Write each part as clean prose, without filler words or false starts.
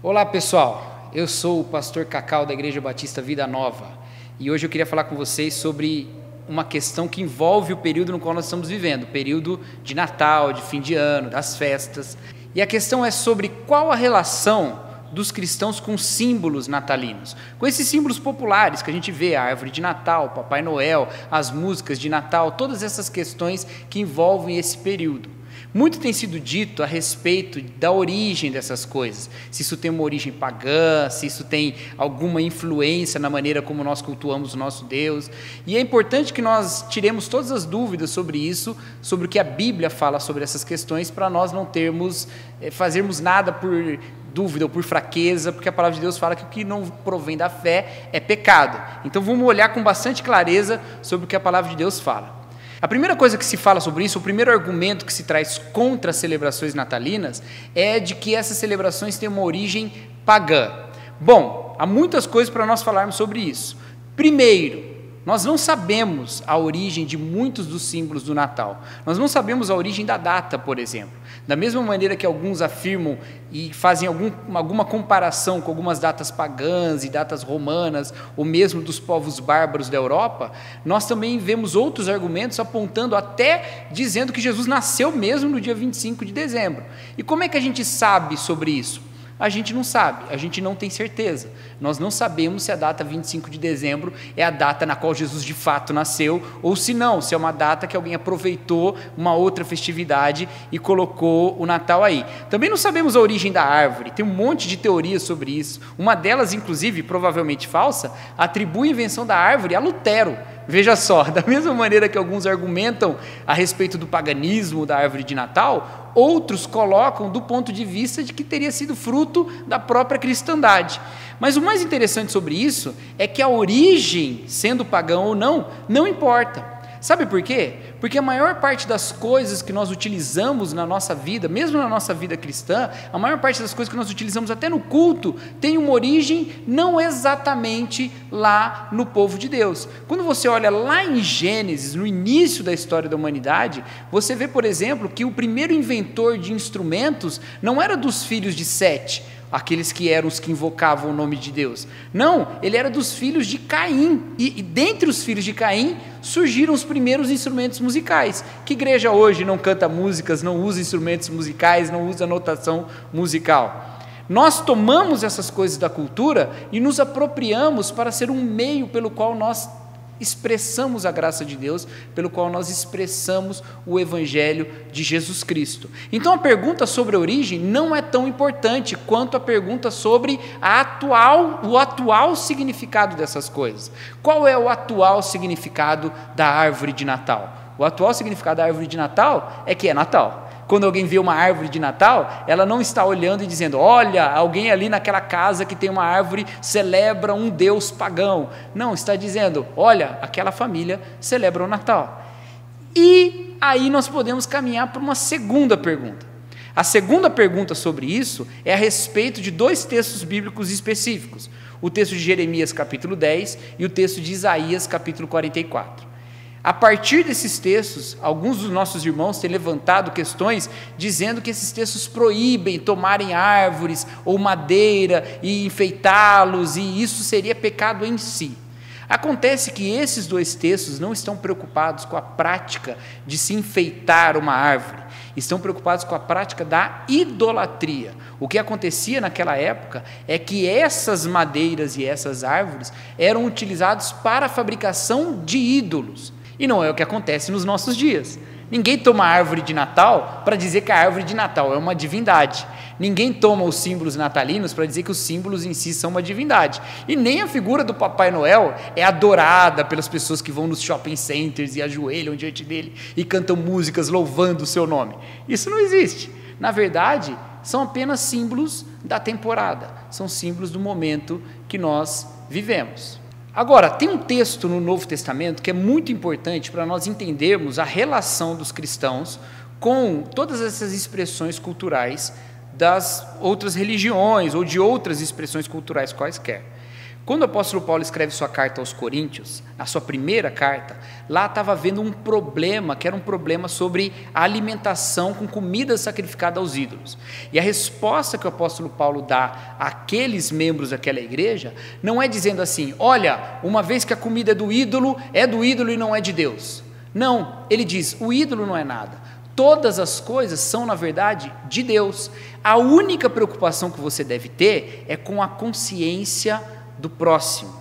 Olá pessoal, eu sou o pastor Cacau da Igreja Batista Vida Nova e hoje eu queria falar com vocês sobre uma questão que envolve o período no qual nós estamos vivendo, o período de Natal, de fim de ano, das festas. E a questão é sobre qual a relação dos cristãos com símbolos natalinos, com esses símbolos populares que a gente vê, a árvore de Natal, Papai Noel, as músicas de Natal, todas essas questões que envolvem esse período. Muito tem sido dito a respeito da origem dessas coisas, se isso tem uma origem pagã, se isso tem alguma influência na maneira como nós cultuamos o nosso Deus, e é importante que nós tiremos todas as dúvidas sobre isso, sobre o que a Bíblia fala sobre essas questões, para nós não fazermos nada por dúvida ou por fraqueza, porque a palavra de Deus fala que o que não provém da fé é pecado. Então vamos olhar com bastante clareza sobre o que a palavra de Deus fala. A primeira coisa que se fala sobre isso, o primeiro argumento que se traz contra as celebrações natalinas é de que essas celebrações têm uma origem pagã. Bom, há muitas coisas para nós falarmos sobre isso. Primeiro, nós não sabemos a origem de muitos dos símbolos do Natal. Nós não sabemos a origem da data, por exemplo. Da mesma maneira que alguns afirmam e fazem alguma comparação com algumas datas pagãs e datas romanas, ou mesmo dos povos bárbaros da Europa, nós também vemos outros argumentos apontando até dizendo que Jesus nasceu mesmo no dia 25 de dezembro. E como é que a gente sabe sobre isso? A gente não sabe, a gente não tem certeza. Nós não sabemos se a data 25 de dezembro é a data na qual Jesus de fato nasceu, ou se não, se é uma data que alguém aproveitou uma outra festividade e colocou o Natal aí. Também não sabemos a origem da árvore, tem um monte de teorias sobre isso. Uma delas, inclusive, provavelmente falsa, atribui a invenção da árvore a Lutero. Veja só, da mesma maneira que alguns argumentam a respeito do paganismo da árvore de Natal, outros colocam do ponto de vista de que teria sido fruto da própria cristandade. Mas o mais interessante sobre isso é que a origem, sendo pagã ou não, não importa. Sabe por quê? Porque a maior parte das coisas que nós utilizamos na nossa vida, mesmo na nossa vida cristã, a maior parte das coisas que nós utilizamos até no culto, tem uma origem não exatamente lá no povo de Deus. Quando você olha lá em Gênesis, no início da história da humanidade, você vê, por exemplo, que o primeiro inventor de instrumentos não era dos filhos de Sete, aqueles que eram os que invocavam o nome de Deus. Não, ele era dos filhos de Caim. E dentre os filhos de Caim surgiram os primeiros instrumentos musicais. Que igreja hoje não canta músicas, não usa instrumentos musicais, não usa notação musical? Nós tomamos essas coisas da cultura e nos apropriamos para ser um meio pelo qual nós expressamos a graça de Deus, pelo qual nós expressamos o Evangelho de Jesus Cristo. Então a pergunta sobre a origem não é tão importante quanto a pergunta sobre o atual significado dessas coisas. Qual é o atual significado da árvore de Natal? O atual significado da árvore de Natal é que é Natal. Quando alguém vê uma árvore de Natal, ela não está olhando e dizendo, olha, alguém ali naquela casa que tem uma árvore celebra um Deus pagão. Não, está dizendo, olha, aquela família celebra o Natal. E aí nós podemos caminhar para uma segunda pergunta. A segunda pergunta sobre isso é a respeito de dois textos bíblicos específicos. O texto de Jeremias capítulo 10 e o texto de Isaías capítulo 44. A partir desses textos, alguns dos nossos irmãos têm levantado questões dizendo que esses textos proíbem tomarem árvores ou madeira e enfeitá-los, e isso seria pecado em si. Acontece que esses dois textos não estão preocupados com a prática de se enfeitar uma árvore, estão preocupados com a prática da idolatria. O que acontecia naquela época é que essas madeiras e essas árvores eram utilizados para a fabricação de ídolos. E não é o que acontece nos nossos dias. Ninguém toma a árvore de Natal para dizer que a árvore de Natal é uma divindade. Ninguém toma os símbolos natalinos para dizer que os símbolos em si são uma divindade. E nem a figura do Papai Noel é adorada pelas pessoas que vão nos shopping centers e ajoelham diante dele e cantam músicas louvando o seu nome. Isso não existe. Na verdade, são apenas símbolos da temporada. São símbolos do momento que nós vivemos. Agora, tem um texto no Novo Testamento que é muito importante para nós entendermos a relação dos cristãos com todas essas expressões culturais das outras religiões ou de outras expressões culturais quaisquer. Quando o apóstolo Paulo escreve sua carta aos Coríntios, a sua primeira carta, lá estava havendo um problema, que era um problema sobre a alimentação com comida sacrificada aos ídolos. E a resposta que o apóstolo Paulo dá àqueles membros daquela igreja, não é dizendo assim, olha, uma vez que a comida é do ídolo e não é de Deus. Não, ele diz, o ídolo não é nada. Todas as coisas são, na verdade, de Deus. A única preocupação que você deve ter é com a consciência do próximo.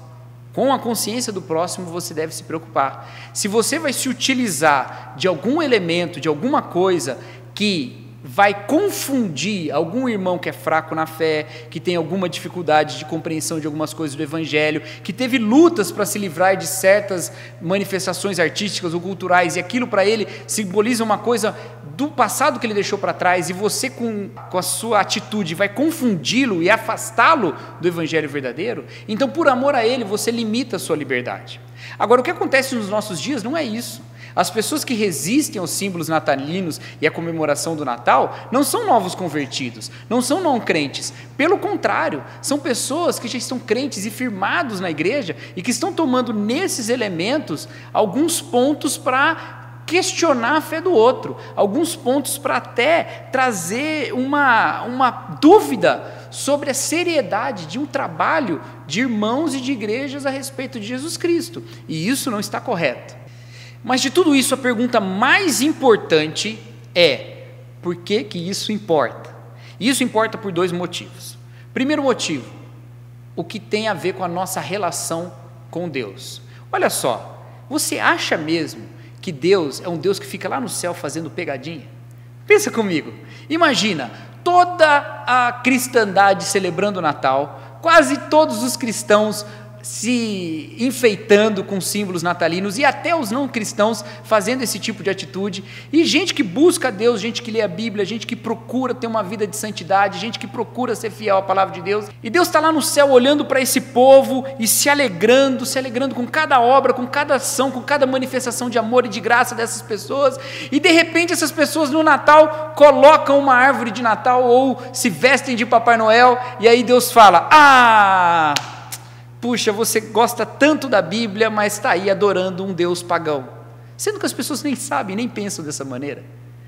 Com a consciência do próximo você deve se preocupar. Se você vai se utilizar de algum elemento, de alguma coisa que vai confundir algum irmão que é fraco na fé, que tem alguma dificuldade de compreensão de algumas coisas do Evangelho, que teve lutas para se livrar de certas manifestações artísticas ou culturais, e aquilo para ele simboliza uma coisa do passado que ele deixou para trás, e você com a sua atitude vai confundi-lo e afastá-lo do Evangelho verdadeiro, então por amor a ele você limita a sua liberdade. Agora, o que acontece nos nossos dias não é isso. As pessoas que resistem aos símbolos natalinos e à comemoração do Natal não são novos convertidos, não são não crentes. Pelo contrário, são pessoas que já estão crentes e firmados na igreja e que estão tomando nesses elementos alguns pontos para questionar a fé do outro, alguns pontos para até trazer uma dúvida sobre a seriedade de um trabalho de irmãos e de igrejas a respeito de Jesus Cristo. E isso não está correto. Mas de tudo isso, a pergunta mais importante é: por que que isso importa? Isso importa por dois motivos. Primeiro motivo, o que tem a ver com a nossa relação com Deus. Olha só, você acha mesmo que Deus é um Deus que fica lá no céu fazendo pegadinha? Pensa comigo, imagina toda a cristandade celebrando o Natal, quase todos os cristãos se enfeitando com símbolos natalinos e até os não cristãos fazendo esse tipo de atitude, e gente que busca a Deus, gente que lê a Bíblia, gente que procura ter uma vida de santidade, gente que procura ser fiel à palavra de Deus, e Deus está lá no céu olhando para esse povo e se alegrando com cada obra, com cada ação, com cada manifestação de amor e de graça dessas pessoas, e de repente essas pessoas no Natal colocam uma árvore de Natal ou se vestem de Papai Noel, e aí Deus fala: puxa, você gosta tanto da Bíblia, mas está aí adorando um Deus pagão. Sendo que as pessoas nem sabem, nem pensam dessa maneira.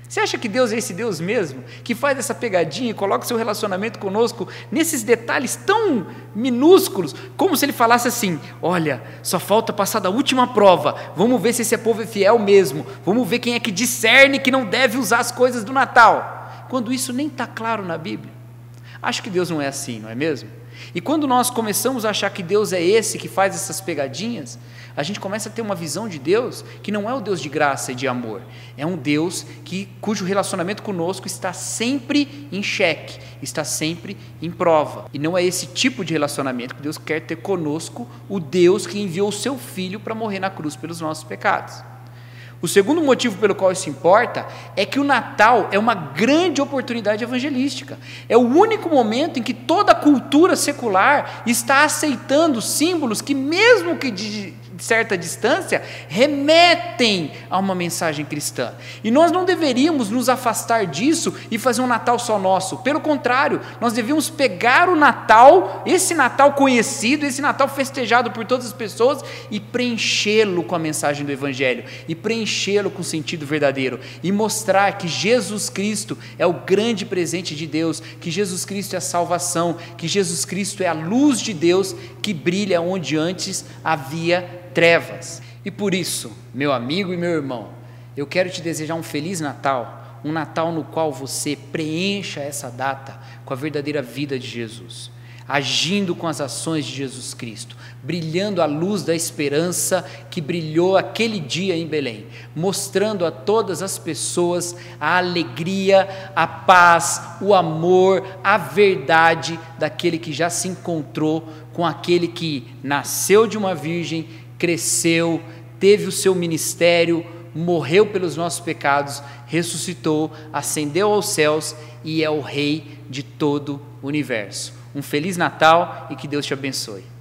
Você acha que Deus é esse Deus mesmo, que faz essa pegadinha e coloca o seu relacionamento conosco nesses detalhes tão minúsculos, como se ele falasse assim: olha, só falta passar da última prova, vamos ver se esse povo é fiel mesmo, vamos ver quem é que discerne que não deve usar as coisas do Natal, quando isso nem está claro na Bíblia. Acho que Deus não é assim, não é mesmo? E quando nós começamos a achar que Deus é esse que faz essas pegadinhas, a gente começa a ter uma visão de Deus que não é o Deus de graça e de amor, é um Deus cujo relacionamento conosco está sempre em xeque, está sempre em prova, e não é esse tipo de relacionamento que Deus quer ter conosco, o Deus que enviou o seu Filho para morrer na cruz pelos nossos pecados. O segundo motivo pelo qual isso importa é que o Natal é uma grande oportunidade evangelística. É o único momento em que toda a cultura secular está aceitando símbolos que, mesmo que de certa distância, remetem a uma mensagem cristã. E nós não deveríamos nos afastar disso e fazer um Natal só nosso. Pelo contrário, nós devíamos pegar o Natal, esse Natal conhecido, esse Natal festejado por todas as pessoas, e preenchê-lo com a mensagem do Evangelho, e preenchê-lo com sentido verdadeiro, e mostrar que Jesus Cristo é o grande presente de Deus, que Jesus Cristo é a salvação, que Jesus Cristo é a luz de Deus que brilha onde antes havia trevas. E por isso, meu amigo e meu irmão, eu quero te desejar um Feliz Natal, um Natal no qual você preencha essa data com a verdadeira vida de Jesus, agindo com as ações de Jesus Cristo, brilhando a luz da esperança que brilhou aquele dia em Belém, mostrando a todas as pessoas a alegria, a paz, o amor, a verdade daquele que já se encontrou com aquele que nasceu de uma virgem, cresceu, teve o seu ministério, morreu pelos nossos pecados, ressuscitou, ascendeu aos céus e é o Rei de todo o universo. Um Feliz Natal e que Deus te abençoe.